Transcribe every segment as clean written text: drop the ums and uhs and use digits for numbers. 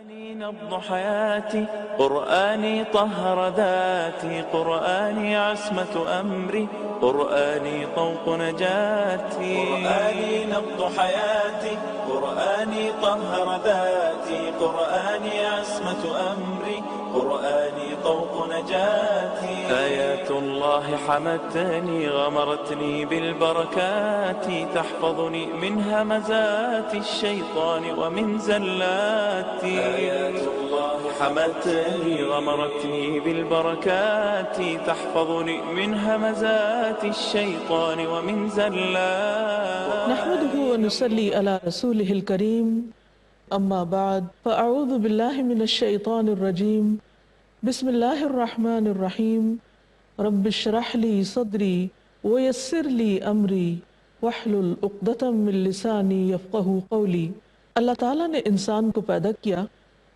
قرآني نبض حياتي، قرآني طهر ذاتي، قرآني عصمة أمري، قرآني طوق نجاتي. قرآني نبض حياتي، قرآني طهر ذاتي، قرآني عصمة أمري، قرآني طوق نجاتي. آيات الله حمتني غمرتني بالبركات، تحفظني من همزات الشيطان ومن زلاتي. آيات الله حمتني غمرتني بالبركات، تحفظني من همزات الشيطان ومن زلاتي. نحمده ونصلي على رسوله الكريم، اما بعد فاعوذ باللہ من الشیطان الرجیم، بسم اللہ الرحمن الرحیم، رب اشرح لی صدری ویسر لی امری واحلل عقدۃ من لسانی یفقہوا قولی۔ اللہ تعالیٰ نے انسان کو پیدا کیا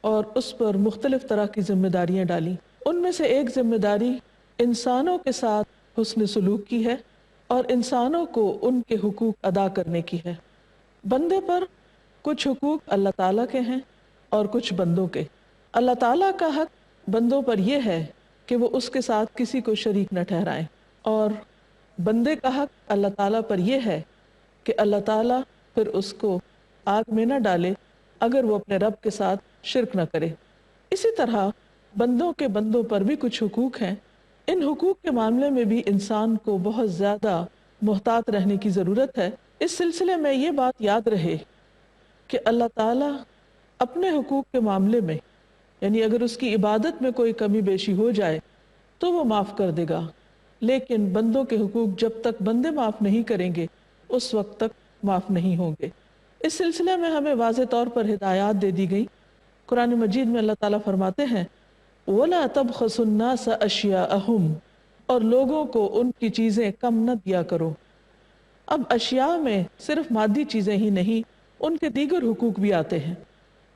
اور اس پر مختلف طرح کی ذمہ داریاں ڈالی۔ ان میں سے ایک ذمہ داری انسانوں کے ساتھ حسن سلوک کی ہے اور انسانوں کو ان کے حقوق ادا کرنے کی ہے۔ بندے پر کچھ حقوق اللہ تعالیٰ کے ہیں اور کچھ بندوں کے۔ اللہ تعالیٰ کا حق بندوں پر یہ ہے کہ وہ اس کے ساتھ کسی کو شریک نہ ٹھہرائیں، اور بندے کا حق اللہ تعالیٰ پر یہ ہے کہ اللہ تعالیٰ پھر اس کو آگ میں نہ ڈالے اگر وہ اپنے رب کے ساتھ شرک نہ کرے۔ اسی طرح بندوں کے بندوں پر بھی کچھ حقوق ہیں۔ ان حقوق کے معاملے میں بھی انسان کو بہت زیادہ محتاط رہنے کی ضرورت ہے۔ اس سلسلے میں یہ بات یاد رہے کہ اللہ تعالیٰ اپنے حقوق کے معاملے میں، یعنی اگر اس کی عبادت میں کوئی کمی بیشی ہو جائے تو وہ معاف کر دے گا، لیکن بندوں کے حقوق جب تک بندے معاف نہیں کریں گے اس وقت تک معاف نہیں ہوں گے۔ اس سلسلے میں ہمیں واضح طور پر ہدایات دے دی گئی۔ قرآن مجید میں اللہ تعالیٰ فرماتے ہیں وَلَا تَبْخَسُوا النَّاسَ أَشْيَاءَهُمْ، اور لوگوں کو ان کی چیزیں کم نہ دیا کرو۔ اب اشیاء میں صرف مادی چیزیں ہی نہیں، ان کے دیگر حقوق بھی آتے ہیں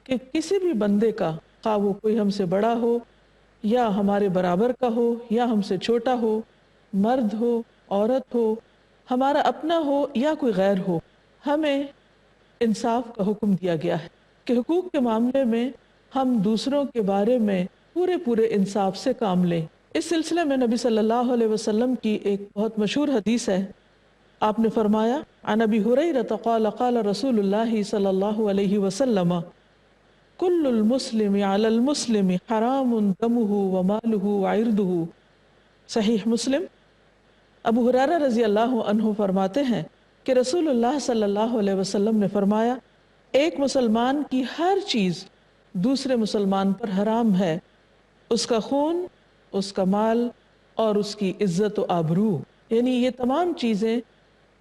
کہ کسی بھی بندے کا، خواہ وہ کوئی ہم سے بڑا ہو یا ہمارے برابر کا ہو یا ہم سے چھوٹا ہو، مرد ہو، عورت ہو، ہمارا اپنا ہو یا کوئی غیر ہو، ہمیں انصاف کا حکم دیا گیا ہے کہ حقوق کے معاملے میں ہم دوسروں کے بارے میں پورے انصاف سے کام لیں۔ اس سلسلے میں نبی صلی اللہ علیہ وسلم کی ایک بہت مشہور حدیث ہے۔ آپ نے فرمایا عن ابی ہریرہ قال قال رسول اللہ صلی اللہ علیہ وسلم کل المسلم علی المسلم حرام دمہ ومالہ وعرضہ۔ صحیح مسلم۔ ابو ہریرہ رضی اللہ عنہ فرماتے ہیں کہ رسول اللہ صلی اللہ علیہ وسلم نے فرمایا ایک مسلمان کی ہر چیز دوسرے مسلمان پر حرام ہے، اس کا خون، اس کا مال اور اس کی عزت و آبرو، یعنی یہ تمام چیزیں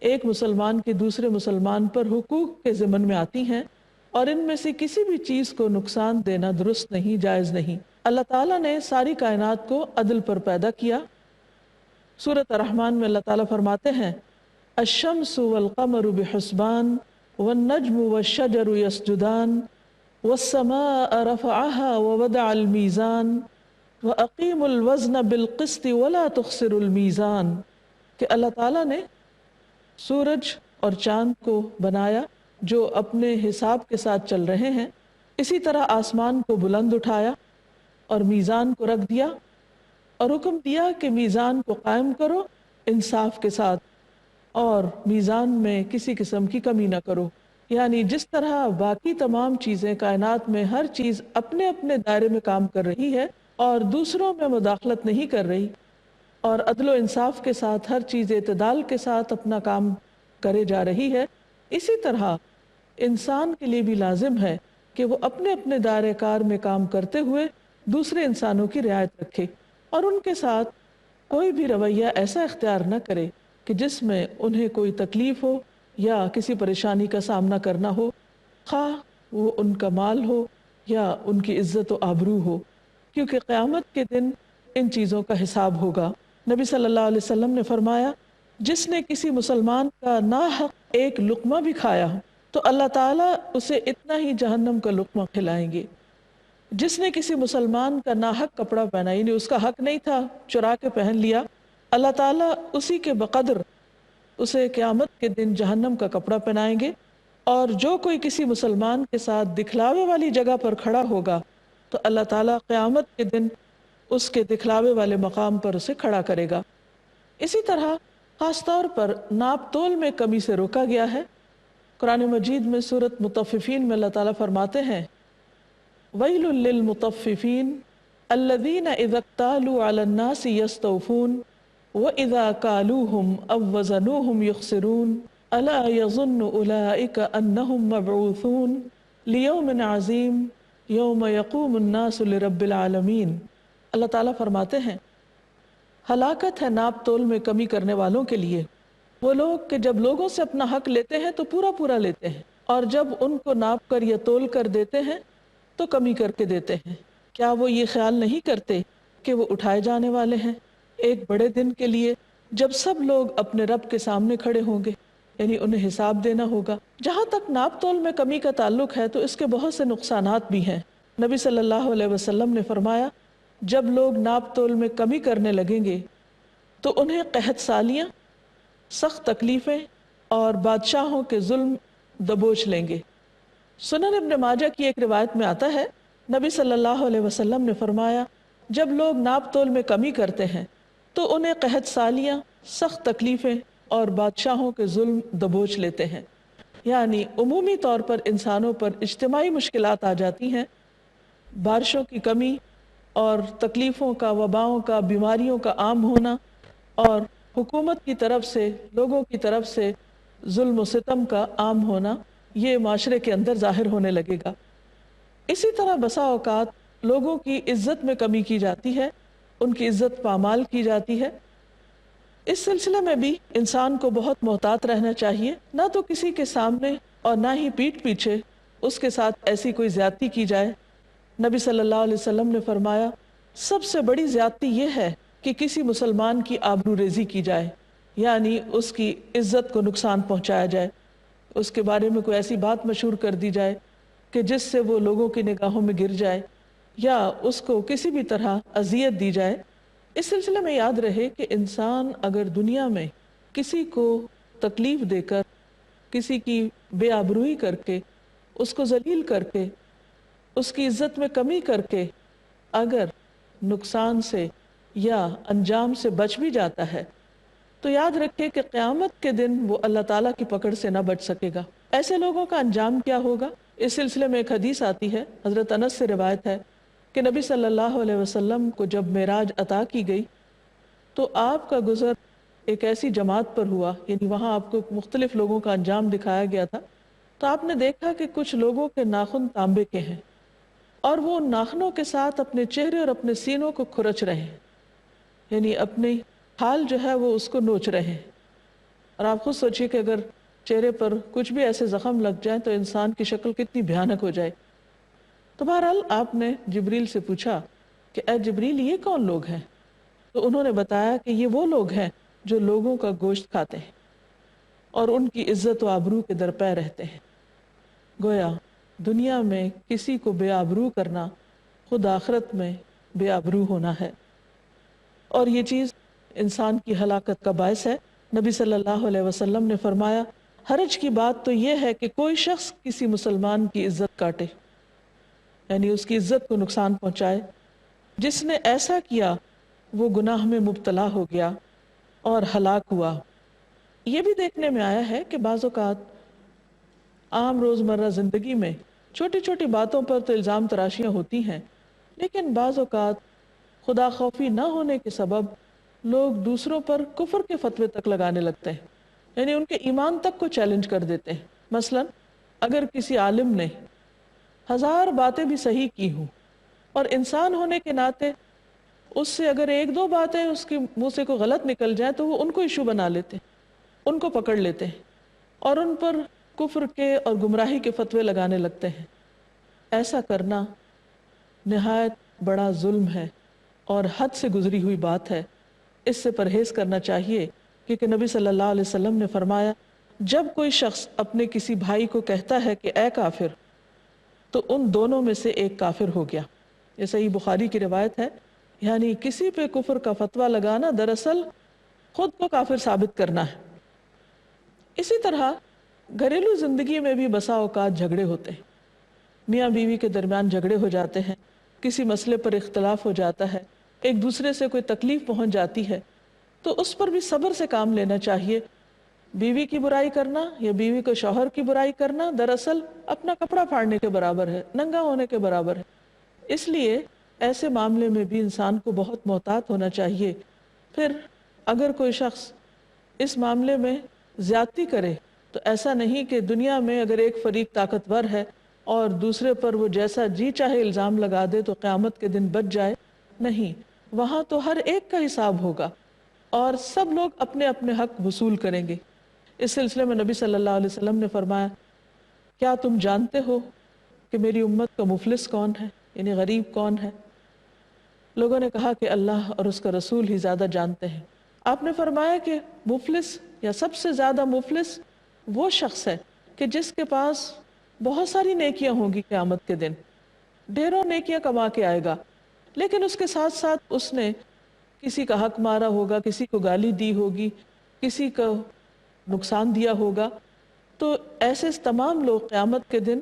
ایک مسلمان کے دوسرے مسلمان پر حقوق کے ضمن میں آتی ہیں، اور ان میں سے کسی بھی چیز کو نقصان دینا درست نہیں، جائز نہیں۔ اللہ تعالیٰ نے ساری کائنات کو عدل پر پیدا کیا۔ سورۃ الرحمن میں اللہ تعالیٰ فرماتے ہیں الشمس والقمر بحسبان والنجم والشجر يسجدان والسماء رفعها ووضع الميزان وَأَقِيمُوا الْوَزْنَ بِالْقِسْطِ وَلَا تُخْسِرُوا الْمِيزَانَ، کہ اللہ تعالیٰ نے سورج اور چاند کو بنایا جو اپنے حساب کے ساتھ چل رہے ہیں، اسی طرح آسمان کو بلند اٹھایا اور میزان کو رکھ دیا اور حکم دیا کہ میزان کو قائم کرو انصاف کے ساتھ اور میزان میں کسی قسم کی کمی نہ کرو۔ یعنی جس طرح باقی تمام چیزیں کائنات میں ہر چیز اپنے اپنے دائرے میں کام کر رہی ہے اور دوسروں میں مداخلت نہیں کر رہی، اور عدل و انصاف کے ساتھ ہر چیز اعتدال کے ساتھ اپنا کام کرے جا رہی ہے، اسی طرح انسان کے لیے بھی لازم ہے کہ وہ اپنے اپنے دائرہ کار میں کام کرتے ہوئے دوسرے انسانوں کی رعایت رکھے اور ان کے ساتھ کوئی بھی رویہ ایسا اختیار نہ کرے کہ جس میں انہیں کوئی تکلیف ہو یا کسی پریشانی کا سامنا کرنا ہو، خواہ وہ ان کا مال ہو یا ان کی عزت و آبرو ہو، کیونکہ قیامت کے دن ان چیزوں کا حساب ہوگا۔ نبی صلی اللہ علیہ وسلم نے فرمایا جس نے کسی مسلمان کا ناحق ایک لقمہ بھی کھایا تو اللہ تعالیٰ اسے اتنا ہی جہنم کا لقمہ کھلائیں گے۔ جس نے کسی مسلمان کا ناحق کپڑا پہنا، یعنی اس کا حق نہیں تھا، چرا کے پہن لیا، اللہ تعالیٰ اسی کے بقدر اسے قیامت کے دن جہنم کا کپڑا پہنائیں گے۔ اور جو کوئی کسی مسلمان کے ساتھ دکھلاوے والی جگہ پر کھڑا ہوگا تو اللہ تعالیٰ قیامت کے دن اس کے دکھلاوے والے مقام پر اسے کھڑا کرے گا۔ اسی طرح خاص طور پر ناپ تول میں کمی سے روکا گیا ہے۔ قرآن مجید میں سورۃ مطففین میں اللہ تعالیٰ فرماتے ہیں وَيْلٌ لِّلْمُطَفِّفِينَ الَّذِينَ إِذَا اكْتَالُوا عَلَى النَّاسِ يَسْتَوْفُونَ وَإِذَا كَالُوهُمْ أَو وَّزَنُوهُمْ يُخْسِرُونَ أَلَا يَظُنُّ أُولَٰئِكَ أَنَّهُمْ مَبْعُوثُونَ لِيَوْمٍ عَظِيمٍ يَوْمَ يَقُومُ النَّاسُ لِرَبِّ الْعَالَمِينَ۔ اللہ تعالیٰ فرماتے ہیں ہلاکت ہے ناپ تول میں کمی کرنے والوں کے لیے، وہ لوگ کہ جب لوگوں سے اپنا حق لیتے ہیں تو پورا پورا لیتے ہیں، اور جب ان کو ناپ کر یا تول کر دیتے ہیں تو کمی کر کے دیتے ہیں۔ کیا وہ یہ خیال نہیں کرتے کہ وہ اٹھائے جانے والے ہیں ایک بڑے دن کے لیے جب سب لوگ اپنے رب کے سامنے کھڑے ہوں گے، یعنی انہیں حساب دینا ہوگا۔ جہاں تک ناپ تول میں کمی کا تعلق ہے تو اس کے بہت سے نقصانات بھی ہیں۔ نبی صلی اللہ علیہ وسلم نے فرمایا جب لوگ ناپ تول میں کمی کرنے لگیں گے تو انہیں قحط سالیاں، سخت تکلیفیں اور بادشاہوں کے ظلم دبوچ لیں گے۔ سنن ابن ماجہ کی ایک روایت میں آتا ہے نبی صلی اللہ علیہ وسلم نے فرمایا جب لوگ ناپ تول میں کمی کرتے ہیں تو انہیں قحط سالیاں، سخت تکلیفیں اور بادشاہوں کے ظلم دبوچ لیتے ہیں، یعنی عمومی طور پر انسانوں پر اجتماعی مشکلات آ جاتی ہیں۔ بارشوں کی کمی اور تکلیفوں کا، وباؤں کا، بیماریوں کا عام ہونا اور حکومت کی طرف سے، لوگوں کی طرف سے ظلم و ستم کا عام ہونا، یہ معاشرے کے اندر ظاہر ہونے لگے گا۔ اسی طرح بسا اوقات لوگوں کی عزت میں کمی کی جاتی ہے، ان کی عزت پامال کی جاتی ہے۔ اس سلسلے میں بھی انسان کو بہت محتاط رہنا چاہیے، نہ تو کسی کے سامنے اور نہ ہی پیٹھ پیچھے اس کے ساتھ ایسی کوئی زیادتی کی جائے۔ نبی صلی اللہ علیہ وسلم نے فرمایا سب سے بڑی زیادتی یہ ہے کہ کسی مسلمان کی آبرو ریزی کی جائے، یعنی اس کی عزت کو نقصان پہنچایا جائے، اس کے بارے میں کوئی ایسی بات مشہور کر دی جائے کہ جس سے وہ لوگوں کی نگاہوں میں گر جائے، یا اس کو کسی بھی طرح اذیت دی جائے۔ اس سلسلے میں یاد رہے کہ انسان اگر دنیا میں کسی کو تکلیف دے کر، کسی کی بے آبروئی کر کے، اس کو ذلیل کر کے، اس کی عزت میں کمی کر کے اگر نقصان سے یا انجام سے بچ بھی جاتا ہے تو یاد رکھے کہ قیامت کے دن وہ اللہ تعالیٰ کی پکڑ سے نہ بچ سکے گا۔ ایسے لوگوں کا انجام کیا ہوگا؟ اس سلسلے میں ایک حدیث آتی ہے، حضرت انس سے روایت ہے کہ نبی صلی اللہ علیہ وسلم کو جب معراج عطا کی گئی تو آپ کا گزر ایک ایسی جماعت پر ہوا، یعنی وہاں آپ کو مختلف لوگوں کا انجام دکھایا گیا تھا، تو آپ نے دیکھا کہ کچھ لوگوں کے ناخن تانبے کے ہیں اور وہ ان ناخنوں کے ساتھ اپنے چہرے اور اپنے سینوں کو کھرچ رہے ہیں، یعنی اپنی حال جو ہے وہ اس کو نوچ رہے ہیں۔ اور آپ خود سوچئے کہ اگر چہرے پر کچھ بھی ایسے زخم لگ جائیں تو انسان کی شکل کتنی بھیانک ہو جائے۔ تو بہرحال آپ نے جبریل سے پوچھا کہ اے جبریل یہ کون لوگ ہیں؟ تو انہوں نے بتایا کہ یہ وہ لوگ ہیں جو لوگوں کا گوشت کھاتے ہیں اور ان کی عزت و آبرو کے درپے رہتے ہیں۔ گویا دنیا میں کسی کو بے آبرو کرنا خود آخرت میں بے آبرو ہونا ہے، اور یہ چیز انسان کی ہلاکت کا باعث ہے۔ نبی صلی اللہ علیہ وسلم نے فرمایا حرج کی بات تو یہ ہے کہ کوئی شخص کسی مسلمان کی عزت کاٹے، یعنی اس کی عزت کو نقصان پہنچائے۔ جس نے ایسا کیا وہ گناہ میں مبتلا ہو گیا اور ہلاک ہوا۔ یہ بھی دیکھنے میں آیا ہے کہ بعض اوقات عام روزمرہ زندگی میں چھوٹی چھوٹی باتوں پر تو الزام تراشیاں ہوتی ہیں، لیکن بعض اوقات خدا خوفی نہ ہونے کے سبب لوگ دوسروں پر کفر کے فتوے تک لگانے لگتے ہیں، یعنی ان کے ایمان تک کو چیلنج کر دیتے ہیں۔ مثلا اگر کسی عالم نے 1000 باتیں بھی صحیح کی ہوں اور انسان ہونے کے ناطے اس سے اگر 1-2 باتیں اس کے منہ سے کوئی غلط نکل جائیں تو وہ ان کو ایشو بنا لیتے ہیں، ان کو پکڑ لیتے ہیں اور ان پر کفر کے اور گمراہی کے فتوے لگانے لگتے ہیں۔ ایسا کرنا نہایت بڑا ظلم ہے اور حد سے گزری ہوئی بات ہے، اس سے پرہیز کرنا چاہیے، کیونکہ نبی صلی اللہ علیہ وسلم نے فرمایا جب کوئی شخص اپنے کسی بھائی کو کہتا ہے کہ اے کافر، تو ان دونوں میں سے ایک کافر ہو گیا۔ یہ صحیح بخاری کی روایت ہے، یعنی کسی پہ کفر کا فتویٰ لگانا دراصل خود کو کافر ثابت کرنا ہے۔ اسی طرح گھریلو زندگی میں بھی بسا اوقات جھگڑے ہوتے ہیں، میاں بیوی کے درمیان جھگڑے ہو جاتے ہیں، کسی مسئلے پر اختلاف ہو جاتا ہے، ایک دوسرے سے کوئی تکلیف پہنچ جاتی ہے، تو اس پر بھی صبر سے کام لینا چاہیے۔ بیوی کی برائی کرنا یا بیوی کو شوہر کی برائی کرنا دراصل اپنا کپڑا پھاڑنے کے برابر ہے، ننگا ہونے کے برابر ہے۔ اس لیے ایسے معاملے میں بھی انسان کو بہت محتاط ہونا چاہیے۔ پھر اگر کوئی شخص اس معاملے میں زیادتی کرے تو ایسا نہیں کہ دنیا میں اگر ایک فریق طاقتور ہے اور دوسرے پر وہ جیسا جی چاہے الزام لگا دے تو قیامت کے دن بچ جائے، نہیں، وہاں تو ہر ایک کا حساب ہوگا اور سب لوگ اپنے اپنے حق وصول کریں گے۔ اس سلسلے میں نبی صلی اللہ علیہ وسلم نے فرمایا، کیا تم جانتے ہو کہ میری امت کا مفلس کون ہے، یعنی غریب کون ہے؟ لوگوں نے کہا کہ اللہ اور اس کا رسول ہی زیادہ جانتے ہیں۔ آپ نے فرمایا کہ مفلس یا سب سے زیادہ مفلس وہ شخص ہے کہ جس کے پاس بہت ساری نیکیاں ہوں گی قیامت کے دن، ڈھیروں نیکیاں کما کے آئے گا، لیکن اس کے ساتھ ساتھ اس نے کسی کا حق مارا ہوگا، کسی کو گالی دی ہوگی، کسی کو نقصان دیا ہوگا، تو ایسے تمام لوگ قیامت کے دن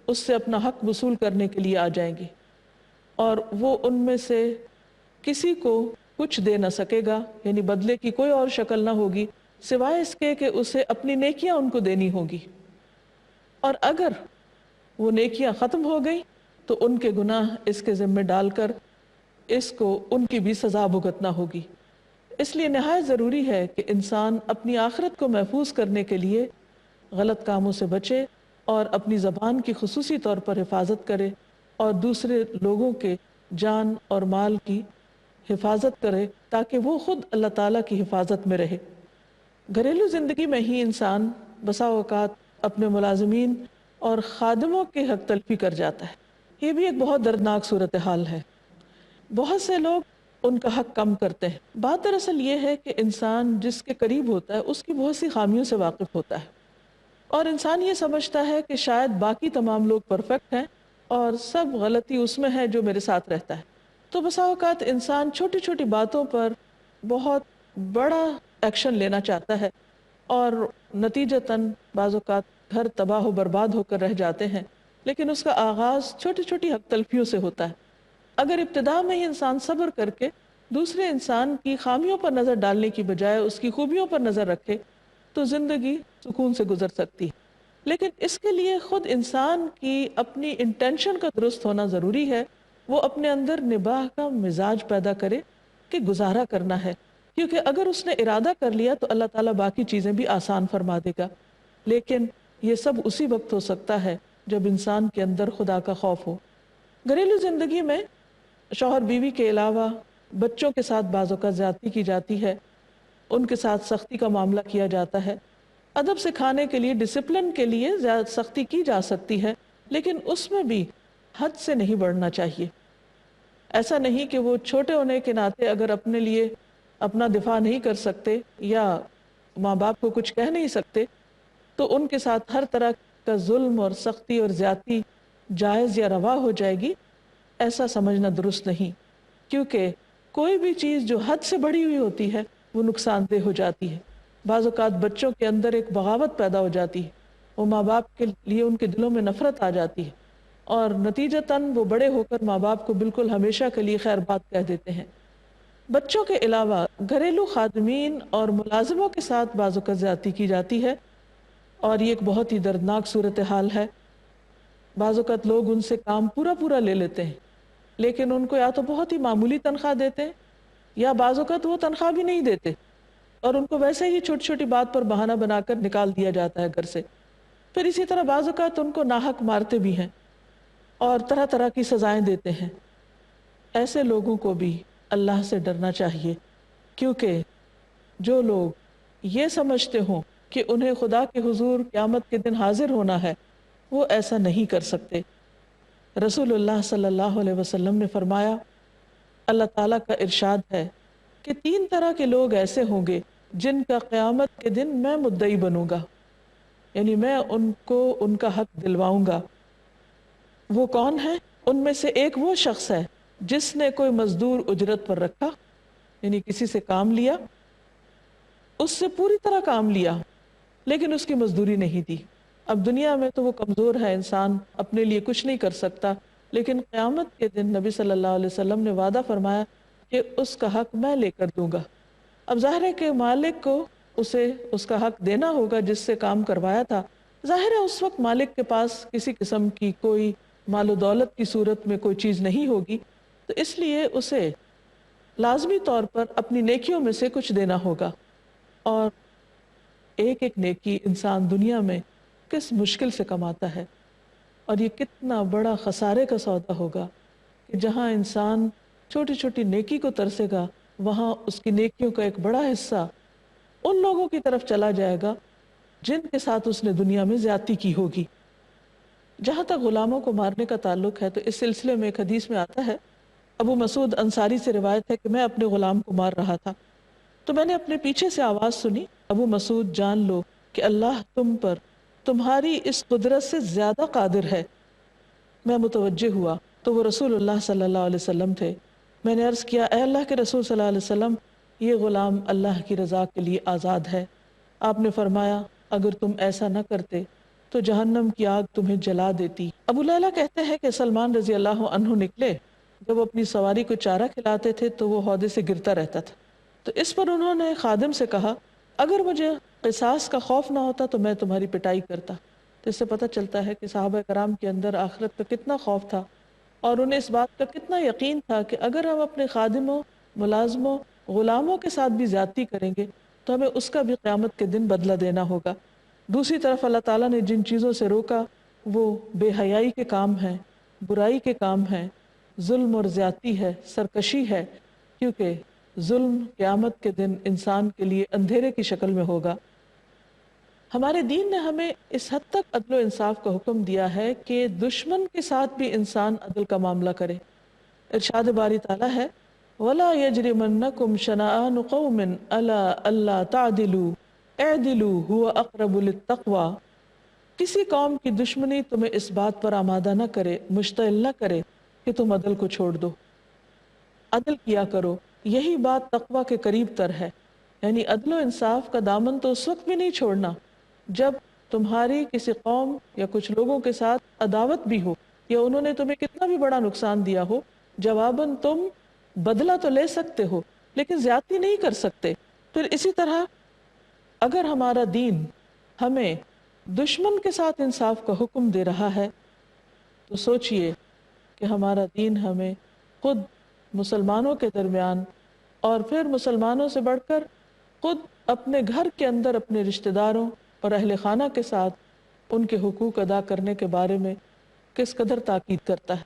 اس سے اپنا حق وصول کرنے کے لیے آ جائیں گے اور وہ ان میں سے کسی کو کچھ دے نہ سکے گا، یعنی بدلے کی کوئی اور شکل نہ ہوگی سوائے اس کے کہ اسے اپنی نیکیاں ان کو دینی ہوگی، اور اگر وہ نیکیاں ختم ہو گئی تو ان کے گناہ اس کے ذمہ ڈال کر اس کو ان کی بھی سزا بھگتنا ہوگی۔ اس لیے نہایت ضروری ہے کہ انسان اپنی آخرت کو محفوظ کرنے کے لیے غلط کاموں سے بچے اور اپنی زبان کی خصوصی طور پر حفاظت کرے اور دوسرے لوگوں کے جان اور مال کی حفاظت کرے تاکہ وہ خود اللہ تعالیٰ کی حفاظت میں رہے۔ گھریلو زندگی میں ہی انسان بسا اوقات اپنے ملازمین اور خادموں کے حق تلفی کر جاتا ہے۔ یہ بھی ایک بہت دردناک صورتحال ہے۔ بہت سے لوگ ان کا حق کم کرتے ہیں۔ بات دراصل یہ ہے کہ انسان جس کے قریب ہوتا ہے اس کی بہت سی خامیوں سے واقف ہوتا ہے اور انسان یہ سمجھتا ہے کہ شاید باقی تمام لوگ پرفیکٹ ہیں اور سب غلطی اس میں ہے جو میرے ساتھ رہتا ہے۔ تو بسا اوقات انسان چھوٹی چھوٹی باتوں پر بہت بڑا ایکشن لینا چاہتا ہے اور نتیجتاً بعض اوقات گھر تباہ و برباد ہو کر رہ جاتے ہیں، لیکن اس کا آغاز چھوٹی چھوٹی حق تلفیوں سے ہوتا ہے۔ اگر ابتدا میں ہی انسان صبر کر کے دوسرے انسان کی خامیوں پر نظر ڈالنے کی بجائے اس کی خوبیوں پر نظر رکھے تو زندگی سکون سے گزر سکتی ہے، لیکن اس کے لیے خود انسان کی اپنی انٹینشن کا درست ہونا ضروری ہے۔ وہ اپنے اندر نباہ کا مزاج پیدا کرے کہ گزارا کرنا ہے، کیونکہ اگر اس نے ارادہ کر لیا تو اللہ تعالیٰ باقی چیزیں بھی آسان فرما دے گا، لیکن یہ سب اسی وقت ہو سکتا ہے جب انسان کے اندر خدا کا خوف ہو۔ گھریلو زندگی میں شوہر بیوی کے علاوہ بچوں کے ساتھ بعض اوقات زیادتی کی جاتی ہے، ان کے ساتھ سختی کا معاملہ کیا جاتا ہے۔ ادب سکھانے کے لیے، ڈسپلن کے لیے زیادہ سختی کی جا سکتی ہے، لیکن اس میں بھی حد سے نہیں بڑھنا چاہیے۔ ایسا نہیں کہ وہ چھوٹے ہونے کے ناطے اگر اپنے لیے اپنا دفاع نہیں کر سکتے یا ماں باپ کو کچھ کہہ نہیں سکتے تو ان کے ساتھ ہر طرح کا ظلم اور سختی اور زیادتی جائز یا روا ہو جائے گی، ایسا سمجھنا درست نہیں، کیونکہ کوئی بھی چیز جو حد سے بڑھی ہوئی ہوتی ہے وہ نقصان دہ ہو جاتی ہے۔ بعض اوقات بچوں کے اندر ایک بغاوت پیدا ہو جاتی ہے، وہ ماں باپ کے لیے ان کے دلوں میں نفرت آ جاتی ہے اور نتیجتاً وہ بڑے ہو کر ماں باپ کو بالکل ہمیشہ کے لیے خیر بات کہہ دیتے ہیں۔ بچوں کے علاوہ گھریلو خادمین اور ملازموں کے ساتھ بعض اوقات زیادتی کی جاتی ہے اور یہ ایک بہت ہی دردناک صورتحال ہے۔ بعض اوقات لوگ ان سے کام پورا لے لیتے ہیں لیکن ان کو یا تو بہت ہی معمولی تنخواہ دیتے ہیں یا بعض اوقات وہ تنخواہ بھی نہیں دیتے اور ان کو ویسے ہی چھوٹی چھوٹی بات پر بہانہ بنا کر نکال دیا جاتا ہے گھر سے۔ پھر اسی طرح بعض اوقات ان کو ناحق مارتے بھی ہیں اور طرح طرح کی سزائیں دیتے ہیں۔ ایسے لوگوں کو بھی اللہ سے ڈرنا چاہیے، کیونکہ جو لوگ یہ سمجھتے ہوں کہ انہیں خدا کے حضور قیامت کے دن حاضر ہونا ہے وہ ایسا نہیں کر سکتے۔ رسول اللہ صلی اللہ علیہ وسلم نے فرمایا، اللہ تعالیٰ کا ارشاد ہے کہ 3 طرح کے لوگ ایسے ہوں گے جن کا قیامت کے دن میں مدعی بنوں گا، یعنی میں ان کو ان کا حق دلواؤں گا۔ وہ کون ہے؟ ان میں سے ایک وہ شخص ہے جس نے کوئی مزدور اجرت پر رکھا، یعنی کسی سے کام لیا، اس سے پوری طرح کام لیا لیکن اس کی مزدوری نہیں دی۔ اب دنیا میں تو وہ کمزور ہے، انسان اپنے لیے کچھ نہیں کر سکتا، لیکن قیامت کے دن نبی صلی اللہ علیہ وسلم نے وعدہ فرمایا کہ اس کا حق میں لے کر دوں گا۔ اب ظاہر ہے کہ مالک کو اسے اس کا حق دینا ہوگا جس سے کام کروایا تھا۔ ظاہر ہے اس وقت مالک کے پاس کسی قسم کی کوئی مال و دولت کی صورت میں کوئی چیز نہیں ہوگی، تو اس لیے اسے لازمی طور پر اپنی نیکیوں میں سے کچھ دینا ہوگا۔ اور ایک ایک نیکی انسان دنیا میں کس مشکل سے کماتا ہے، اور یہ کتنا بڑا خسارے کا سودا ہوگا کہ جہاں انسان چھوٹی چھوٹی نیکی کو ترسے گا، وہاں اس کی نیکیوں کا ایک بڑا حصہ ان لوگوں کی طرف چلا جائے گا جن کے ساتھ اس نے دنیا میں زیادتی کی ہوگی۔ جہاں تک غلاموں کو مارنے کا تعلق ہے تو اس سلسلے میں ایک حدیث میں آتا ہے، ابو مسعود انصاری سے روایت ہے کہ میں اپنے غلام کو مار رہا تھا تو میں نے اپنے پیچھے سے آواز سنی، ابو مسعود جان لو کہ اللہ تم پر تمہاری اس قدرت سے زیادہ قادر ہے۔ میں متوجہ ہوا تو وہ رسول اللہ صلی اللہ علیہ وسلم تھے۔ میں نے عرض کیا، اے اللہ کے رسول صلی اللہ علیہ وسلم، یہ غلام اللہ کی رضا کے لیے آزاد ہے۔ آپ نے فرمایا، اگر تم ایسا نہ کرتے تو جہنم کی آگ تمہیں جلا دیتی۔ ابو لیلہ کہتے ہیں کہ سلمان رضی اللہ عنہ نکلے، جب وہ اپنی سواری کو چارہ کھلاتے تھے تو وہ ہودے سے گرتا رہتا تھا، تو اس پر انہوں نے خادم سے کہا، اگر مجھے قصاص کا خوف نہ ہوتا تو میں تمہاری پٹائی کرتا۔ تو اس سے پتہ چلتا ہے کہ صحابہ کرام کے اندر آخرت کا کتنا خوف تھا، اور انہیں اس بات کا کتنا یقین تھا کہ اگر ہم اپنے خادموں، ملازموں، غلاموں کے ساتھ بھی زیادتی کریں گے تو ہمیں اس کا بھی قیامت کے دن بدلہ دینا ہوگا۔ دوسری طرف اللہ تعالیٰ نے جن چیزوں سے روکا وہ بے حیائی کے کام ہیں، برائی کے کام ہیں، ظلم اور زیادتی ہے، سرکشی ہے، کیونکہ ظلم قیامت کے دن انسان کے لیے اندھیرے کی شکل میں ہوگا۔ ہمارے دین نے ہمیں اس حد تک عدل و انصاف کا حکم دیا ہے کہ دشمن کے ساتھ بھی انسان عدل کا معاملہ کرے۔ ارشاد باری تعالیٰ ہے، وَلَا يَجْرِمَنَّكُمْ شَنَآنُ قَوْمٍ عَلَىٰ أَلَّا تَعْدِلُوا اعْدِلُوا هُوَ أَقْرَبُ لِلتَّقْوَىٰ۔ کسی قوم کی دشمنی تمہیں اس بات پر آمادہ نہ کرے، مشتعل نہ کرے کہ تم عدل کو چھوڑ دو۔ عدل کیا کرو، یہی بات تقویٰ کے قریب تر ہے۔ یعنی عدل و انصاف کا دامن تو اس وقت بھی نہیں چھوڑنا جب تمہاری کسی قوم یا کچھ لوگوں کے ساتھ عداوت بھی ہو، یا انہوں نے تمہیں کتنا بھی بڑا نقصان دیا ہو، جواباً تم بدلہ تو لے سکتے ہو لیکن زیادتی نہیں کر سکتے۔ پھر اسی طرح اگر ہمارا دین ہمیں دشمن کے ساتھ انصاف کا حکم دے رہا ہے تو سوچئے کہ ہمارا دین ہمیں خود مسلمانوں کے درمیان اور پھر مسلمانوں سے بڑھ کر خود اپنے گھر کے اندر اپنے رشتہ داروں اور اہل خانہ کے ساتھ ان کے حقوق ادا کرنے کے بارے میں کس قدر تاکید کرتا ہے۔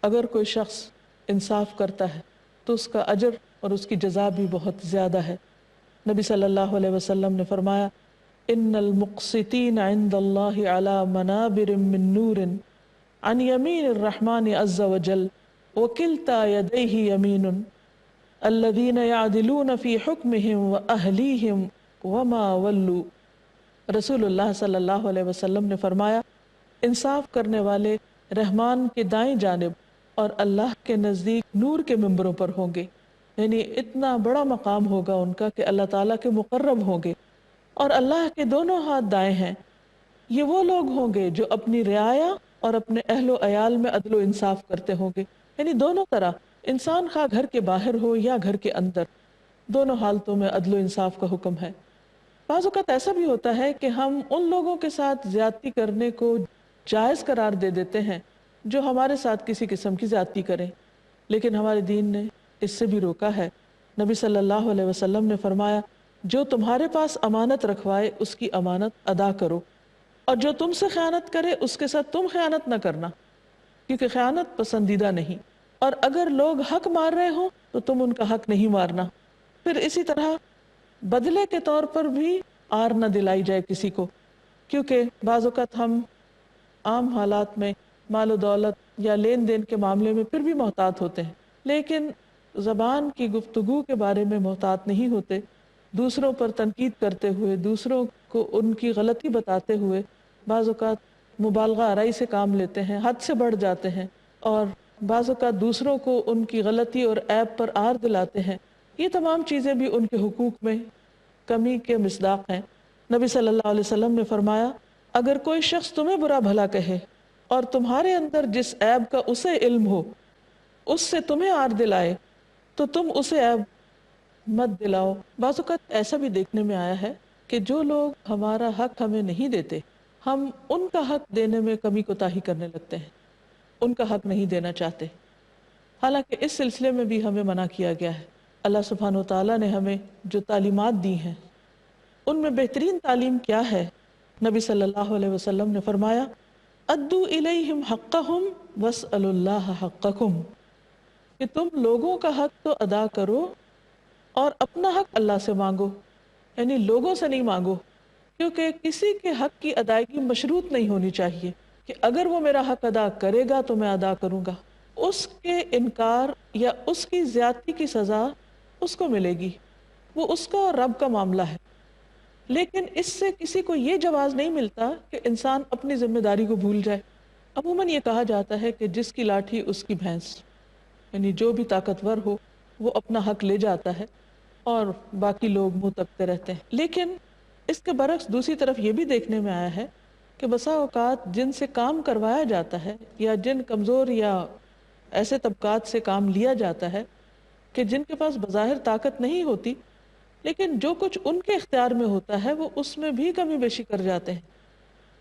اگر کوئی شخص انصاف کرتا ہے تو اس کا اجر اور اس کی جزا بھی بہت زیادہ ہے۔ نبی صلی اللہ علیہ وسلم نے فرمایا، ان المقسطین عند اللہ علی منابر من نور عن یمین الرحمن عز وجل وکلتا یدیہ یمین الذین یعدلون فی حکمہم واہلیہم وما ولوا۔ رسول اللہ صلی اللہ علیہ وسلم نے فرمایا، انصاف کرنے والے رحمان کے دائیں جانب اور اللہ کے نزدیک نور کے ممبروں پر ہوں گے۔ یعنی اتنا بڑا مقام ہوگا ان کا کہ اللہ تعالیٰ کے مقرب ہوں گے، اور اللہ کے دونوں ہاتھ دائیں ہیں۔ یہ وہ لوگ ہوں گے جو اپنی رعایا اور اپنے اہل و عیال میں عدل و انصاف کرتے ہوں گے۔ یعنی دونوں طرح، انسان خواہ گھر کے باہر ہو یا گھر کے اندر، دونوں حالتوں میں عدل و انصاف کا حکم ہے۔ بعض اوقات ایسا بھی ہوتا ہے کہ ہم ان لوگوں کے ساتھ زیادتی کرنے کو جائز قرار دے دیتے ہیں جو ہمارے ساتھ کسی قسم کی زیادتی کریں، لیکن ہمارے دین نے اس سے بھی روکا ہے۔ نبی صلی اللہ علیہ وسلم نے فرمایا، جو تمہارے پاس امانت رکھوائے اس کی امانت ادا کرو، اور جو تم سے خیانت کرے اس کے ساتھ تم خیانت نہ کرنا، کیونکہ خیانت پسندیدہ نہیں، اور اگر لوگ حق مار رہے ہوں تو تم ان کا حق نہیں مارنا۔ پھر اسی طرح بدلے کے طور پر بھی آر نہ دلائی جائے کسی کو، کیونکہ بعض اوقات ہم عام حالات میں مال و دولت یا لین دین کے معاملے میں پھر بھی محتاط ہوتے ہیں، لیکن زبان کی گفتگو کے بارے میں محتاط نہیں ہوتے۔ دوسروں پر تنقید کرتے ہوئے، دوسروں کو ان کی غلطی بتاتے ہوئے بعض اوقات مبالغہ آرائی سے کام لیتے ہیں، حد سے بڑھ جاتے ہیں، اور بعض اوقات دوسروں کو ان کی غلطی اور عیب پر آر دلاتے ہیں۔ یہ تمام چیزیں بھی ان کے حقوق میں کمی کے مصداق ہیں۔ نبی صلی اللہ علیہ وسلم نے فرمایا، اگر کوئی شخص تمہیں برا بھلا کہے اور تمہارے اندر جس عیب کا اسے علم ہو اس سے تمہیں آر دلائے تو تم اسے عیب مت دلاؤ۔ بعض اوقات ایسا بھی دیکھنے میں آیا ہے کہ جو لوگ ہمارا حق ہمیں نہیں دیتے، ہم ان کا حق دینے میں کمی کوتاہی کرنے لگتے ہیں، ان کا حق نہیں دینا چاہتے، حالانکہ اس سلسلے میں بھی ہمیں منع کیا گیا ہے۔ اللہ سبحانہ و تعالیٰ نے ہمیں جو تعلیمات دی ہیں ان میں بہترین تعلیم کیا ہے؟ نبی صلی اللہ علیہ وسلم نے فرمایا ادو الیہم حقہم واسألوا اللہ حقکم، کہ تم لوگوں کا حق تو ادا کرو اور اپنا حق اللہ سے مانگو، یعنی لوگوں سے نہیں مانگو، کیونکہ کسی کے حق کی ادائیگی مشروط نہیں ہونی چاہیے کہ اگر وہ میرا حق ادا کرے گا تو میں ادا کروں گا، اس کے انکار یا اس کی زیادتی کی سزا اس کو ملے گی، وہ اس کا اور رب کا معاملہ ہے۔ لیکن اس سے کسی کو یہ جواز نہیں ملتا کہ انسان اپنی ذمہ داری کو بھول جائے۔ عموماً یہ کہا جاتا ہے کہ جس کی لاٹھی اس کی بھینس، یعنی جو بھی طاقتور ہو وہ اپنا حق لے جاتا ہے اور باقی لوگ منہ تکتے رہتے ہیں۔ لیکن اس کے برعکس دوسری طرف یہ بھی دیکھنے میں آیا ہے کہ بسا اوقات جن سے کام کروایا جاتا ہے یا جن کمزور یا ایسے طبقات سے کام لیا جاتا ہے کہ جن کے پاس بظاہر طاقت نہیں ہوتی، لیکن جو کچھ ان کے اختیار میں ہوتا ہے وہ اس میں بھی کمی بیشی کر جاتے ہیں۔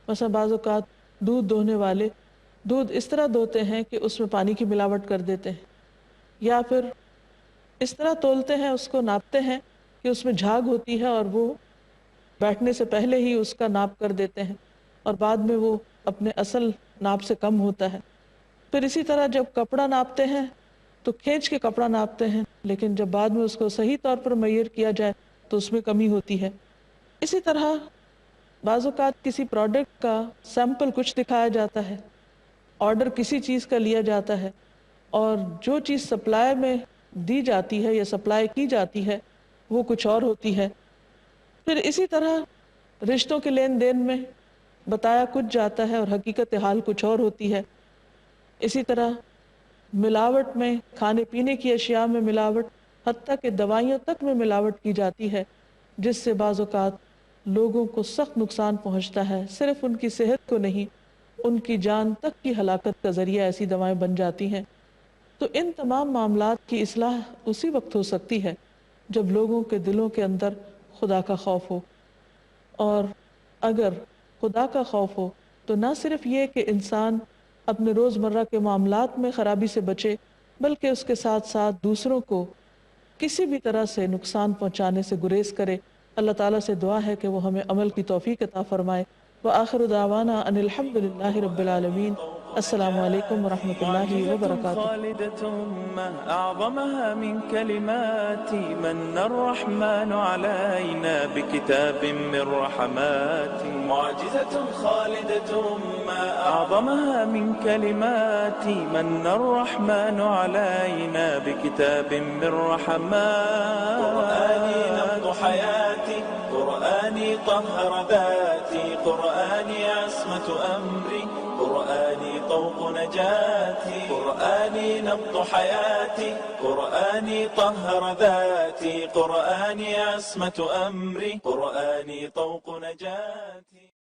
مثلا بعض اوقات دودھ دوہنے والے دودھ اس طرح دوتے ہیں کہ اس میں پانی کی ملاوٹ کر دیتے ہیں، یا پھر اس طرح تولتے ہیں، اس کو ناپتے ہیں کہ اس میں جھاگ ہوتی ہے اور وہ بیٹھنے سے پہلے ہی اس کا ناپ کر دیتے ہیں اور بعد میں وہ اپنے اصل ناپ سے کم ہوتا ہے۔ پھر اسی طرح جب کپڑا ناپتے ہیں تو کھینچ کے کپڑا ناپتے ہیں، لیکن جب بعد میں اس کو صحیح طور پر معیار کیا جائے تو اس میں کمی ہوتی ہے۔ اسی طرح بعض اوقات کسی پروڈکٹ کا سیمپل کچھ دکھایا جاتا ہے، آرڈر کسی چیز کا لیا جاتا ہے، اور جو چیز سپلائی میں دی جاتی ہے یا سپلائی کی جاتی ہے وہ کچھ اور ہوتی ہے۔ پھر اسی طرح رشتوں کے لین دین میں بتایا کچھ جاتا ہے اور حقیقت حال کچھ اور ہوتی ہے۔ اسی طرح ملاوٹ میں کھانے پینے کی اشیاء میں ملاوٹ، حتیٰ کہ دوائیوں تک میں ملاوٹ کی جاتی ہے، جس سے بعض اوقات لوگوں کو سخت نقصان پہنچتا ہے، صرف ان کی صحت کو نہیں، ان کی جان تک کی ہلاکت کا ذریعہ ایسی دوائیں بن جاتی ہیں۔ تو ان تمام معاملات کی اصلاح اسی وقت ہو سکتی ہے جب لوگوں کے دلوں کے اندر خدا کا خوف ہو، اور اگر خدا کا خوف ہو تو نہ صرف یہ کہ انسان اپنے روزمرہ کے معاملات میں خرابی سے بچے، بلکہ اس کے ساتھ ساتھ دوسروں کو کسی بھی طرح سے نقصان پہنچانے سے گریز کرے۔ اللہ تعالیٰ سے دعا ہے کہ وہ ہمیں عمل کی توفیق عطا فرمائے۔ وآخر دعوانا ان الحمد للہ رب العالمین۔ السلام علیکم ورحمۃ اللہ وبرکاتہ۔ خالدة ما أعظمها من كلمات من الرحمن علينا بكتاب من رحمات، معجزة خالدة ما أعظمها من كلمات من الرحمن علينا بكتاب من رحمات، قرآني نبض حياتي، قرآني طهر ذاتي، قرآني عصمة أمري، قرآني طوق نجاتي، قرآني نبض حياتي، قرآني طهر ذاتي، قرآني عصمة أمري، قرآني طوق نجاتي۔